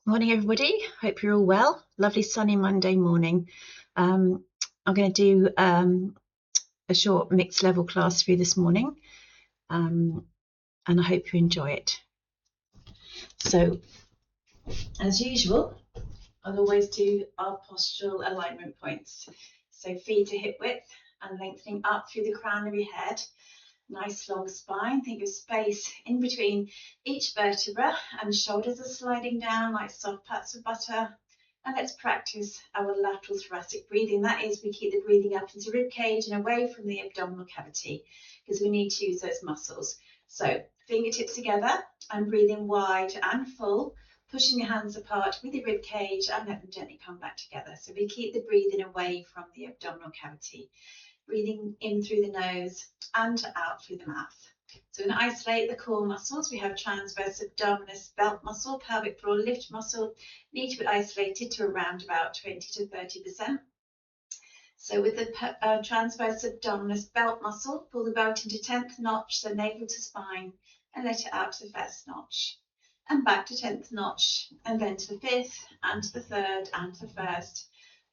Morning, everybody. Hope you're all well. Lovely sunny Monday morning. I'm going to do a short mixed level class for you this morning, and I hope you enjoy it. So, as usual, I'll always do our postural alignment points. So feet to hip width and lengthening up through the crown of your head. Nice long spine. Think of space in between each vertebra, and shoulders are sliding down like soft pats of butter. And let's practice our lateral thoracic breathing. That is, we keep the breathing up into the rib cage and away from the abdominal cavity, because we need to use those muscles. So fingertips together and breathing wide and full, pushing your hands apart with your rib cage and let them gently come back together. So we keep the breathing away from the abdominal cavity. Breathing in through the nose and out through the mouth. So we're going to isolate the core muscles. We have transverse abdominis belt muscle, pelvic floor lift muscle, need to be isolated to around about 20 to 30%. So with the transverse abdominis belt muscle, pull the belt into 10th notch, so navel to spine, and let it out to the first notch. And back to 10th notch, and then to the 5th, and to the 3rd, and to the 1st.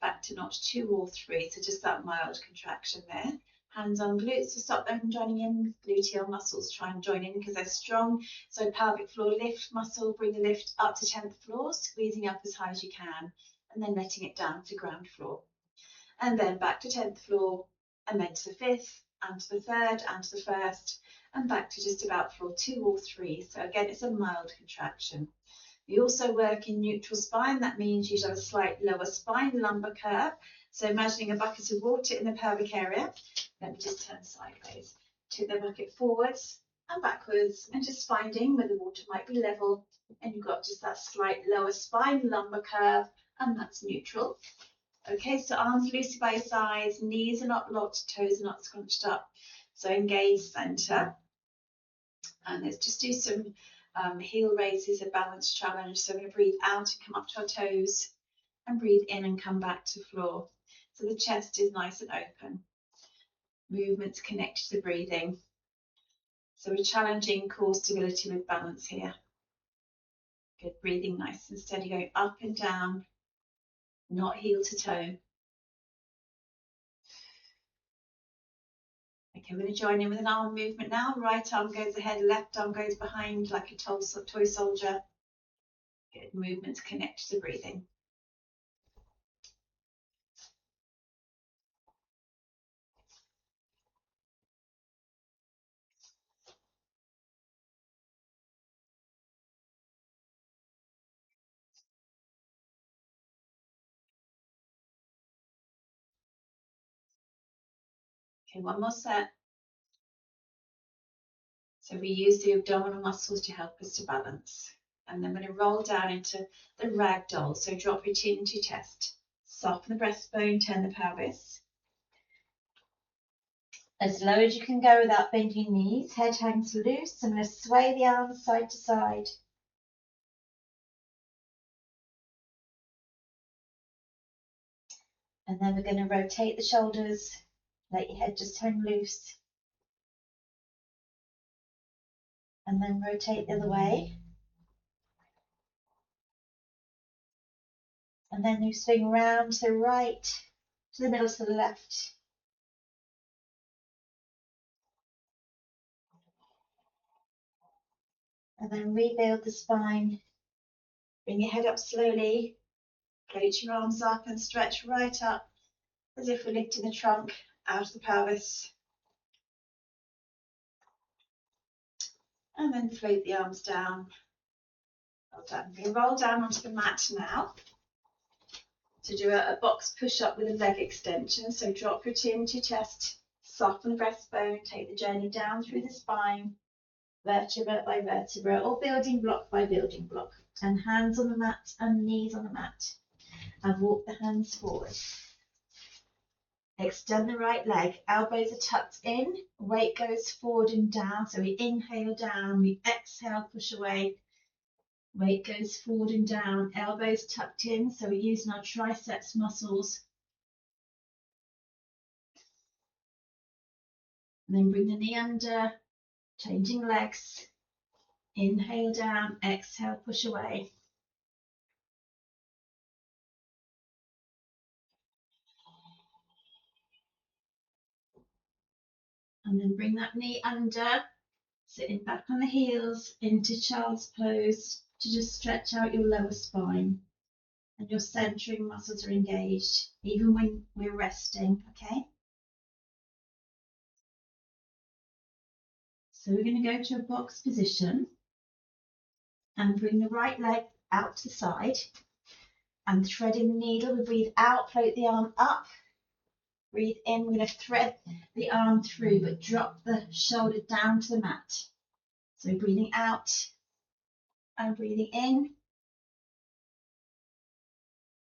Back to notch 2 or 3, so just that mild contraction there. Hands on glutes to stop them from joining in. Gluteal muscles try and join in because they're strong. So pelvic floor lift muscle, bring the lift up to 10th floor, squeezing up as high as you can, and then letting it down to ground floor. And then back to 10th floor, and then to the 5th, and to the 3rd, and to the 1st, and back to just about floor 2 or 3. So again, it's a mild contraction. We also work in neutral spine. That means you have a slight lower spine lumbar curve. So imagining a bucket of water in the pelvic area. Let me just turn sideways. Tip the bucket forwards and backwards, and just finding where the water might be level. And you've got just that slight lower spine lumbar curve, and that's neutral. Okay, so arms loosely by your sides, knees are not locked, toes are not scrunched up. So engage center. And let's just do some heel raises, a balance challenge. So we're going to breathe out and come up to our toes, and breathe in and come back to floor. So the chest is nice and open. Movements connect to the breathing. So we're challenging core stability with balance here. Good, breathing nice and steady, going up and down, not heel to toe. Okay, we're going to join in with an arm movement now. Right arm goes ahead, left arm goes behind like a toy soldier. Good, movements connect to the breathing. Okay, one more set. So we use the abdominal muscles to help us to balance. And then we're going to roll down into the ragdoll. So drop your chin into your chest. Soften the breastbone, turn the pelvis. As low as you can go without bending your knees. Head hangs loose. I'm going to sway the arms side to side. And then we're going to rotate the shoulders. Let your head just hang loose. And then rotate the other way. And then you swing round to the right, to the middle, to the left. And then rebuild the spine. Bring your head up slowly. Float your arms up and stretch right up as if we're lifting the trunk out of the pelvis. And then float the arms down. Well done. We're going to roll down onto the mat now to do a box push-up with a leg extension. So drop your chin to your chest, soften the breastbone, take the journey down through the spine, vertebra by vertebra, or building block by building block. And hands on the mat and knees on the mat. And walk the hands forward. Extend the right leg, elbows are tucked in, weight goes forward and down. So we inhale down, we exhale, push away. Weight goes forward and down, elbows tucked in, so we're using our triceps muscles. And then bring the knee under, changing legs. Inhale down, exhale, push away. And then bring that knee under, sitting back on the heels into child's pose to just stretch out your lower spine. And your centering muscles are engaged, even when we're resting, okay? So we're going to go to a box position and bring the right leg out to the side and threading the needle. We breathe out, float the arm up, breathe in. We're going to thread the arm through, but drop the shoulder down to the mat. So breathing out and breathing in.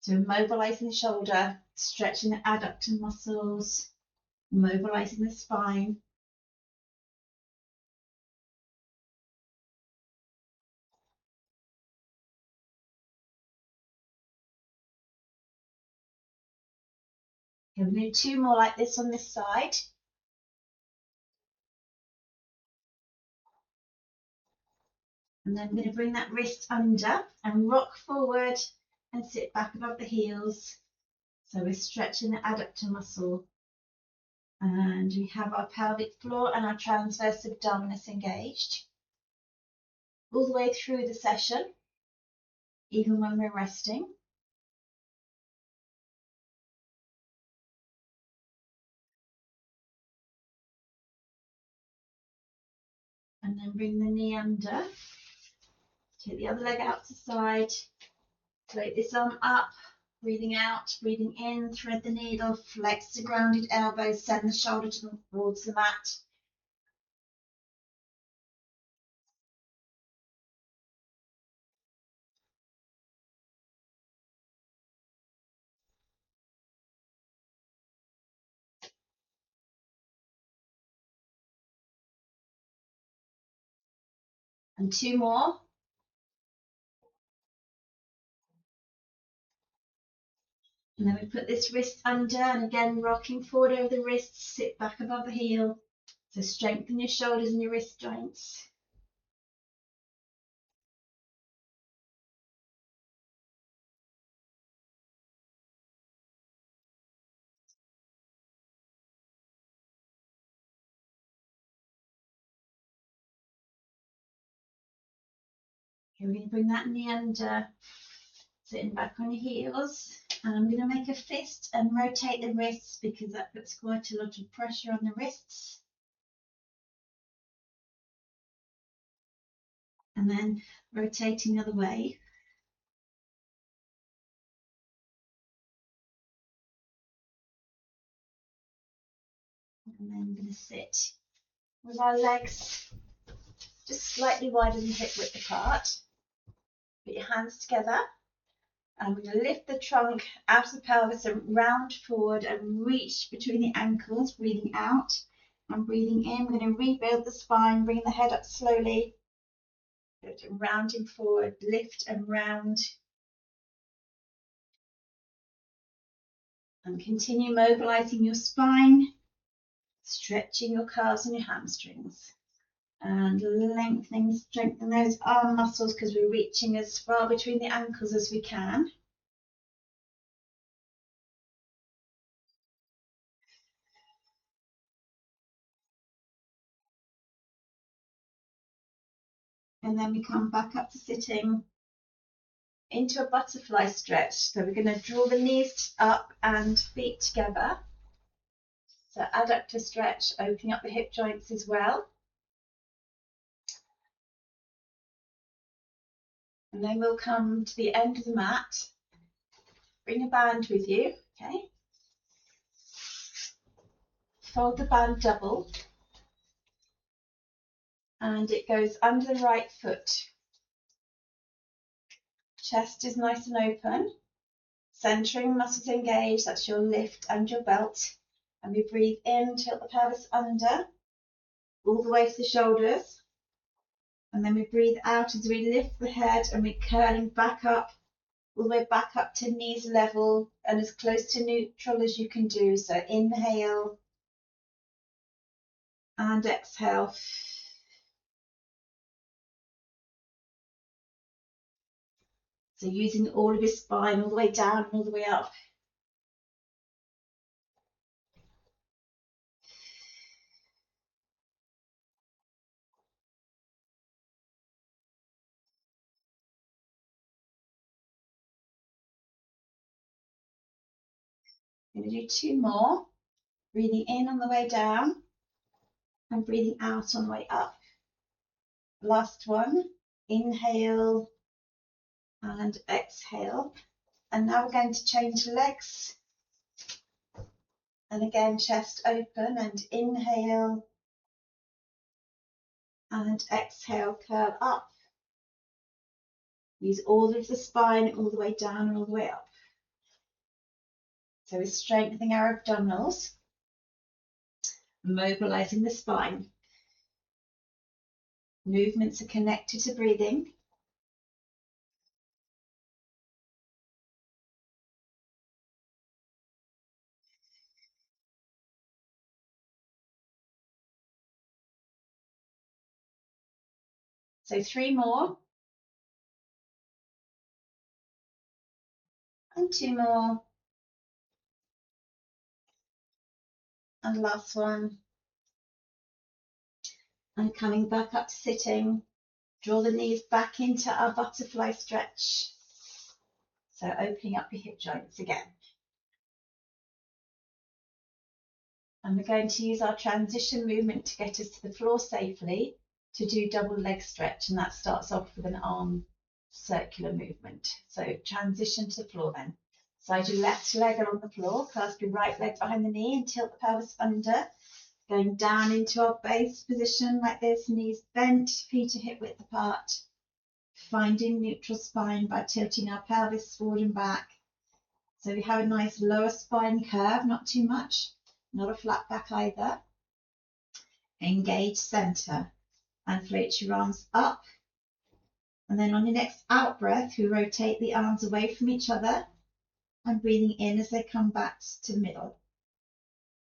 So mobilizing the shoulder, stretching the adductor muscles, mobilizing the spine. Okay, we're going to do 2 more like this on this side. And then I'm going to bring that wrist under and rock forward and sit back above the heels. So we're stretching the adductor muscle. And we have our pelvic floor and our transverse abdominis engaged. All the way through the session, even when we're resting. And then bring the knee under. Take the other leg out to the side. Float this arm up. Breathing out, breathing in, thread the needle, flex the grounded elbows, send the shoulder towards the mat. And 2 more. And then we put this wrist under and again rocking forward over the wrists, sit back above the heel. So strengthen your shoulders and your wrist joints. Okay, we're going to bring that knee under, sitting back on your heels. And I'm going to make a fist and rotate the wrists because that puts quite a lot of pressure on the wrists. And then rotating the other way. And then I'm going to sit with our legs just slightly wider than hip width apart. Put your hands together. And we're going to lift the trunk out of the pelvis and round forward and reach between the ankles, breathing out and breathing in. We're going to rebuild the spine, bring the head up slowly. Rounding forward, lift and round. And continue mobilizing your spine, stretching your calves and your hamstrings. And lengthening, strengthen those arm muscles because we're reaching as far between the ankles as we can. And then we come back up to sitting into a butterfly stretch. So we're going to draw the knees up and feet together. So adductor stretch, opening up the hip joints as well. And then we'll come to the end of the mat. Bring a band with you, okay? Fold the band double. And it goes under the right foot. Chest is nice and open. Centering muscles engaged, that's your lift and your belt. And we breathe in, tilt the pelvis under, all the way to the shoulders. And then we breathe out as we lift the head and we're curling back up, all the way back up to knees level and as close to neutral as you can do. So inhale and exhale. So using all of your spine all the way down and all the way up. I'm going to do 2 more. Breathing in on the way down and breathing out on the way up. Last one. Inhale and exhale. And now we're going to change legs. And again, chest open and inhale and exhale, curl up. Use all of the spine all the way down and all the way up. So we're strengthening our abdominals, mobilizing the spine. Movements are connected to breathing. So 3 more. And 2 more. And last one. And coming back up to sitting. Draw the knees back into our butterfly stretch. So opening up your hip joints again. And we're going to use our transition movement to get us to the floor safely to do double leg stretch. And that starts off with an arm circular movement. So transition to the floor then. Slide your left leg along the floor, clasp your right leg behind the knee and tilt the pelvis under. Going down into our base position like this, knees bent, feet are hip width apart. Finding neutral spine by tilting our pelvis forward and back. So we have a nice lower spine curve, not too much, not a flat back either. Engage center and float your arms up. And then on your next out breath, we rotate the arms away from each other and breathing in as they come back to the middle.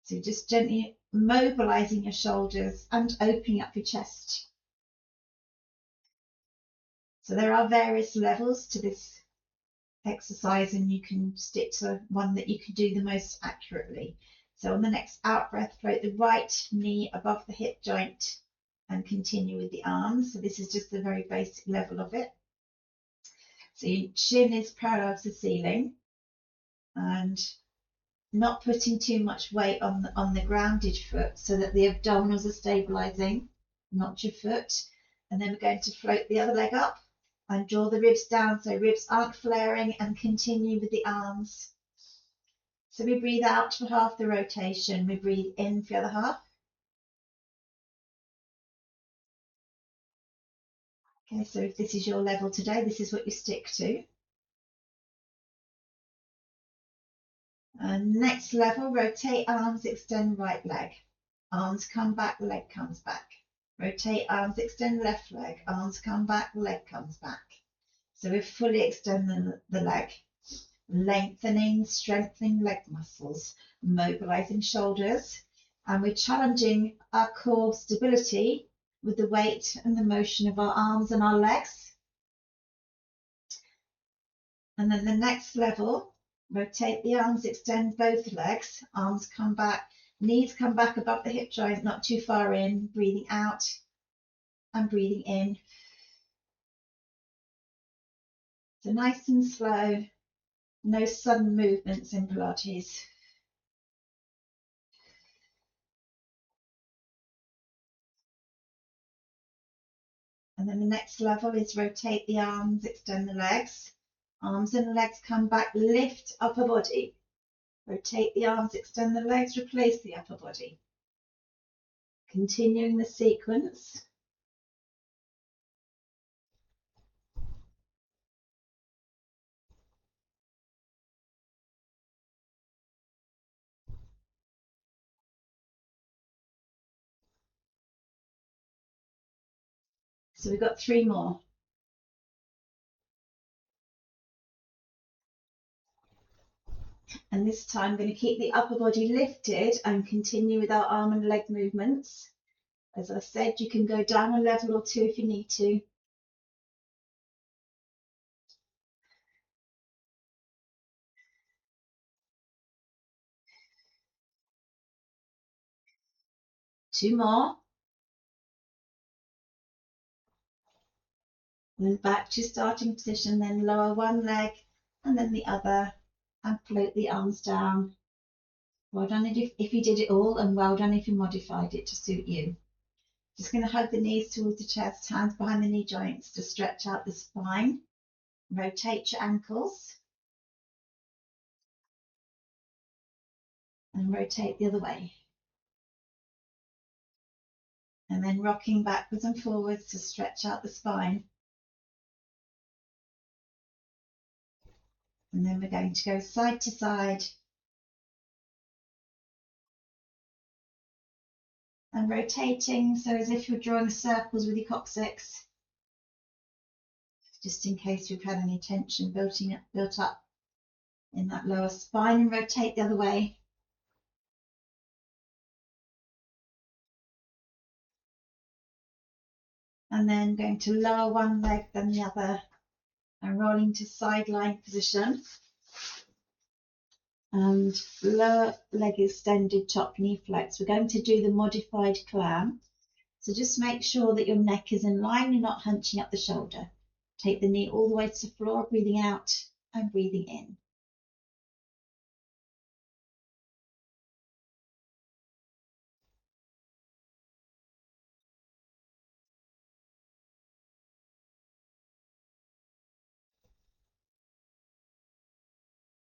So just gently mobilizing your shoulders and opening up your chest. So there are various levels to this exercise and you can stick to one that you can do the most accurately. So on the next out breath, float the right knee above the hip joint and continue with the arms. So this is just the very basic level of it. So your shin is parallel to the ceiling and not putting too much weight on the grounded foot so that the abdominals are stabilizing, not your foot. And then we're going to float the other leg up and draw the ribs down so ribs aren't flaring and continue with the arms. So we breathe out for half the rotation, we breathe in for the other half. Okay, so if this is your level today, this is what you stick to. And next level, rotate arms, extend right leg. Arms come back, leg comes back. Rotate arms, extend left leg. Arms come back, leg comes back. So we fully extend the leg. Lengthening, strengthening leg muscles, mobilizing shoulders. And we're challenging our core stability with the weight and the motion of our arms and our legs. And then the next level, rotate the arms, extend both legs, arms come back, knees come back above the hip joint, not too far in, breathing out and breathing in. So nice and slow, no sudden movements in Pilates. And then the next level is rotate the arms, extend the legs. Arms and legs come back, lift upper body. Rotate the arms, extend the legs, replace the upper body. Continuing the sequence. So we've got 3 more. And this time I'm going to keep the upper body lifted and continue with our arm and leg movements. As I said, you can go down a level or 2 if you need to. Two more. Then back to starting position, then lower one leg and then the other and float the arms down. Well done if you did it all, and well done if you modified it to suit you. Just going to hug the knees towards the chest, hands behind the knee joints to stretch out the spine. Rotate your ankles and rotate the other way. And then rocking backwards and forwards to stretch out the spine. And then we're going to go side to side and rotating, so as if you're drawing circles with your coccyx, just in case we've had any tension built up in that lower spine, and rotate the other way. And then going to lower one leg than the other and rolling to sideline position. And lower leg extended, top knee flex. We're going to do the modified clam. So just make sure that your neck is in line, you're not hunching up the shoulder. Take the knee all the way to the floor, breathing out and breathing in.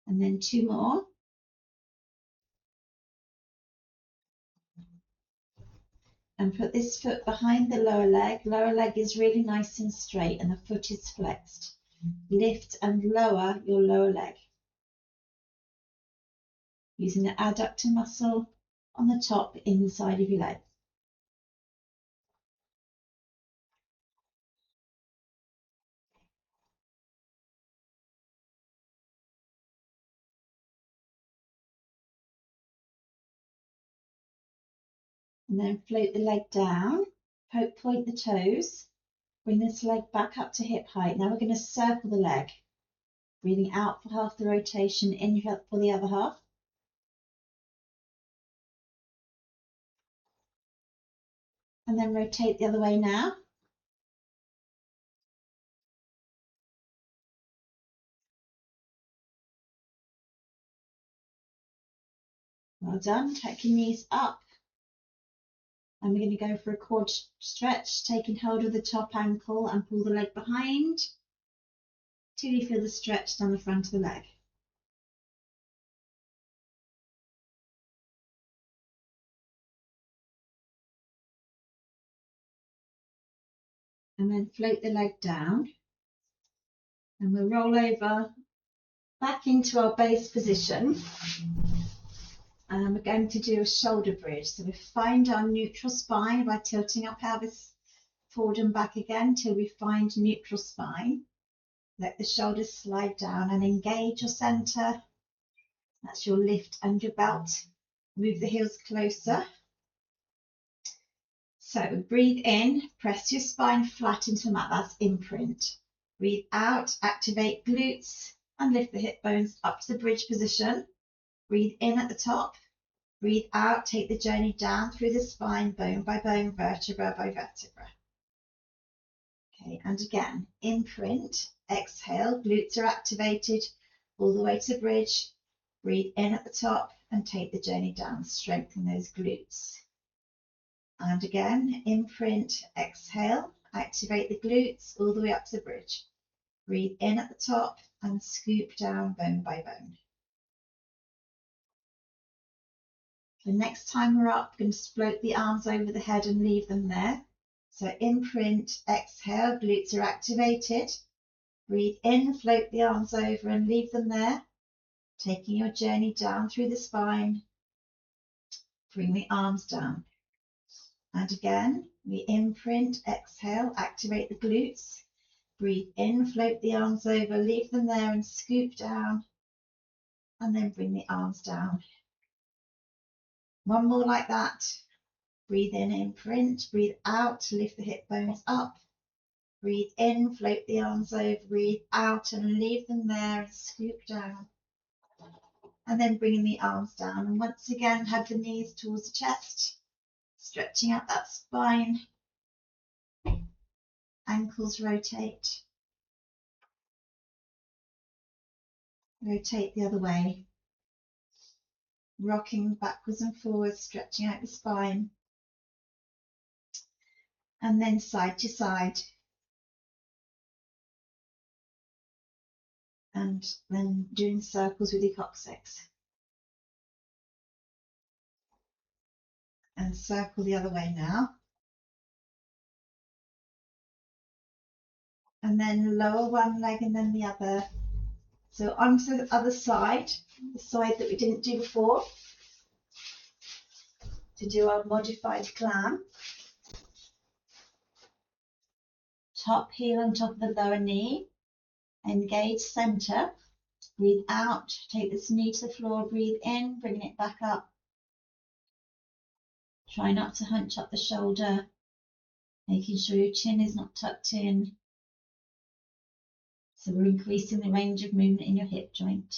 And then two more. And put this foot behind the lower leg. Lower leg is really nice and straight and the foot is flexed. Lift and lower your lower leg, using the adductor muscle on the top inside of your leg. And then float the leg down, point the toes, bring this leg back up to hip height. Now we're going to circle the leg, breathing out for half the rotation, in for the other half. And then rotate the other way now. Well done. Take your knees up. And we're going to go for a quad stretch, taking hold of the top ankle and pull the leg behind till you feel the stretch down the front of the leg. And then float the leg down. And we'll roll over back into our base position. And we're going to do a shoulder bridge. So we find our neutral spine by tilting our pelvis forward and back again till we find neutral spine. Let the shoulders slide down and engage your center. That's your lift and your belt. Move the heels closer. So breathe in, press your spine flat into the mat. That's imprint. Breathe out, activate glutes and lift the hip bones up to the bridge position. Breathe in at the top. Breathe out, take the journey down through the spine, bone by bone, vertebra by vertebra. Okay, and again, imprint, exhale, glutes are activated all the way to the bridge. Breathe in at the top and take the journey down, strengthen those glutes. And again, imprint, exhale, activate the glutes all the way up to the bridge. Breathe in at the top and scoop down bone by bone. The next time we're up, we're going to float the arms over the head and leave them there. So imprint, exhale, glutes are activated. Breathe in, float the arms over and leave them there. Taking your journey down through the spine. Bring the arms down. And again, we imprint, exhale, activate the glutes. Breathe in, float the arms over, leave them there and scoop down. And then bring the arms down. One more like that. Breathe in, imprint, breathe out, lift the hip bones up. Breathe in, float the arms over, breathe out and leave them there and scoop down. And then bringing the arms down. And once again, hug the knees towards the chest, stretching out that spine. Ankles rotate. Rotate the other way. rocking backwards and forwards, stretching out the spine, and then side to side, and then doing circles with your coccyx, and circle the other way now, and then lower one leg and then the other. So onto the other side, the side that we didn't do before, to do our modified clam. Top heel on top of the lower knee, engage center, breathe out, take this knee to the floor, breathe in, bringing it back up. Try not to hunch up the shoulder, making sure your chin is not tucked in. So we're increasing the range of movement in your hip joint,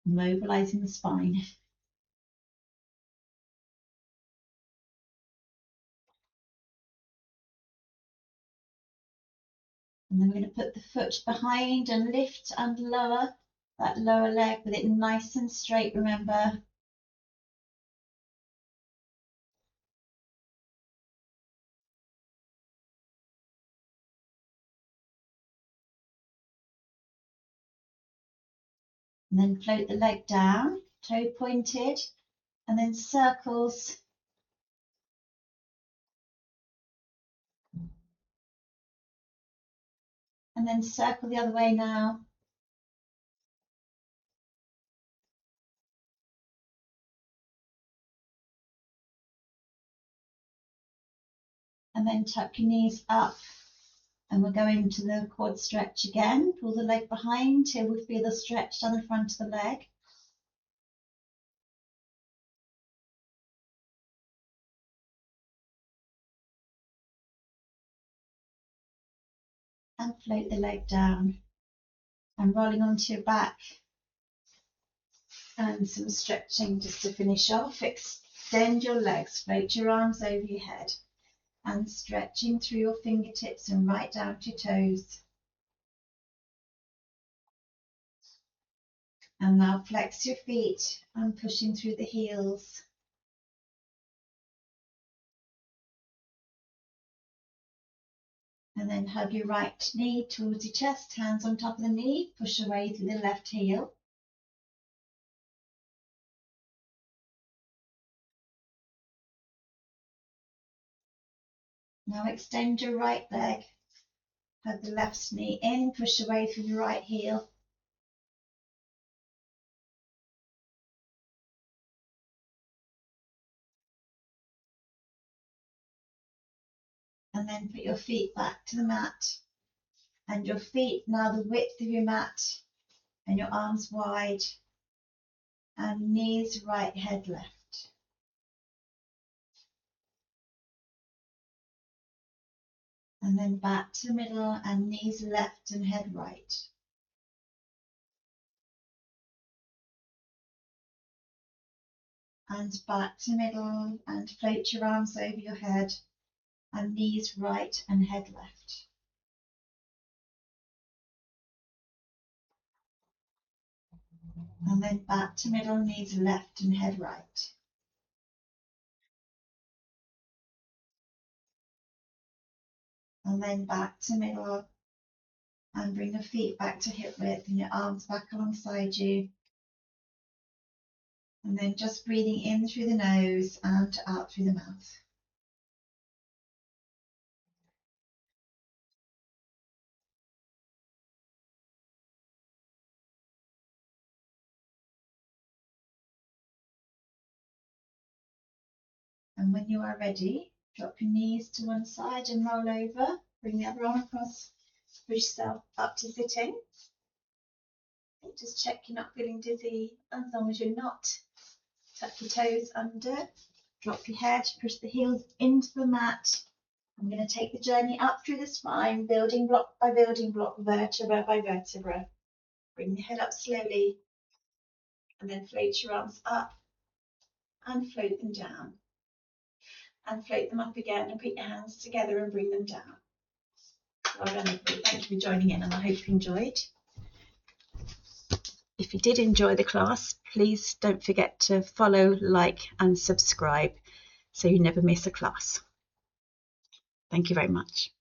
mobilizing the spine. And then we're going to put the foot behind and lift and lower that lower leg with it nice and straight, remember. And then float the leg down, toe pointed, and then circles. And then circle the other way now. And then tuck your knees up. And we're going to the quad stretch again. Pull the leg behind till we feel the stretch down the front of the leg. And float the leg down. And rolling onto your back. And some stretching just to finish off. Extend your legs, float your arms over your head. And stretching through your fingertips and right down to your toes. And now flex your feet and pushing through the heels. And then hug your right knee towards your chest, hands on top of the knee, push away through the left heel. Now extend your right leg, hug the left knee in, push away through the right heel. And then put your feet back to the mat. And your feet now the width of your mat, and your arms wide. And knees right, head left. And then back to the middle and knees left and head right. And back to middle and float your arms over your head and knees right and head left. And then back to middle, knees left and head right. And then back to middle and bring the feet back to hip width and your arms back alongside you. And then just breathing in through the nose and out through the mouth. And when you are ready, drop your knees to one side and roll over. Bring the other arm across, push yourself up to sitting. Just check you're not feeling dizzy. As long as you're not, tuck your toes under, drop your head, push the heels into the mat. I'm going to take the journey up through the spine, building block by building block, vertebra by vertebra. Bring the head up slowly, and then float your arms up and float them down. And float them up again and put your hands together and bring them down. Well done, everybody. Thank you for joining in, and I hope you enjoyed. If if you did enjoy the class, please don't forget to follow, like and subscribe so you never miss a class. Thank you very much.